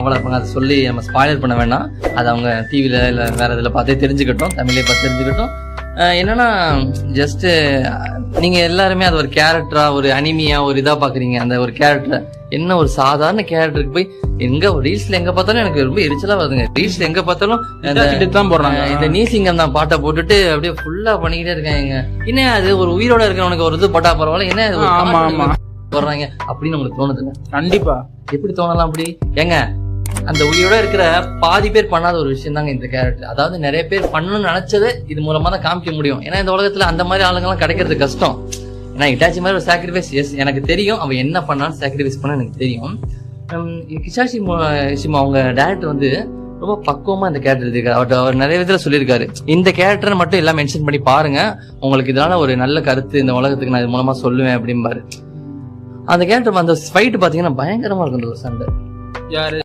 அவ்வளோ அதை சொல்லி நம்ம ஸ்பாய்லர் பண்ண வேண்டாம். அது அவங்க டிவியில் இல்லை வேறு இதில் பார்த்தே தெரிஞ்சுக்கிட்டோம், தமிழ்லேயே பார்த்து தெரிஞ்சுக்கிட்டோம். என்னன்னா ஜஸ்ட் நீங்க எல்லாருமே அது ஒரு கேரக்டரா, ஒரு அனிமியா, ஒரு இதா பாக்குறீங்க. அந்த ஒரு கேரக்டர் என்ன ஒரு சாதாரண கேரக்டருக்கு போய் எங்க ரீல்ஸ்ல எங்க பார்த்தாலும் எனக்கு ரொம்ப எரிச்சலா வருதுங்க. ரீல்ஸ்ல எங்க பார்த்தாலும் இந்த நீசிங்கம் தான் பாட்டை போட்டுட்டு அப்படியே ஃபுல்லா பண்ணிக்கிட்டே இருக்காங்க. என்ன அது ஒரு உயிரோட இருக்கிறவனுக்கு ஒரு இது போட்டா பரவாயில்ல, என்ன போடுறாங்க அப்படின்னு உங்களுக்கு தோணுதுங்க? கண்டிப்பா. எப்படி தோணலாம் அப்படி? ஏங்க அந்த உயிரோட இருக்கிற பாதி பேர் பண்ணாத ஒரு விஷயம் தாங்க இந்த கேரக்டர். அதாவது நிறைய பேர் பண்ணணும்னு நினைச்சதை இது மூலமா தான் காமிக்க முடியும். ஏன்னா இந்த உலகத்துல அந்த மாதிரி ஆளுங்கெல்லாம் கிடைக்கிறது கஷ்டம். ஏன்னா இட்டாச்சி மாதிரி ஒரு சாக்ரிஃபைஸ், எஸ் எனக்கு தெரியும் அவன் என்ன பண்ணாலும் சாக்ரிஃபைஸ் பண்ண எனக்கு தெரியும். கிசாஷி அவங்க டேரக்டர் வந்து ரொம்ப பக்குவமா இந்த கேரக்டர் இருக்காரு. அவர் நிறைய விதத்துல சொல்லியிருக்காரு. இந்த கேரக்டர் மட்டும் எல்லாம் மென்ஷன் பண்ணி பாருங்க, உங்களுக்கு இதனால ஒரு நல்ல கருத்து இந்த உலகத்துக்கு நான் இது மூலமா சொல்லுவேன் அப்படிம்பாரு. அந்த கேரக்டர் அந்த ஃபைட் பாத்தீங்கன்னா பயங்கரமா இருக்கும். ஒரு சண்டை. யாரு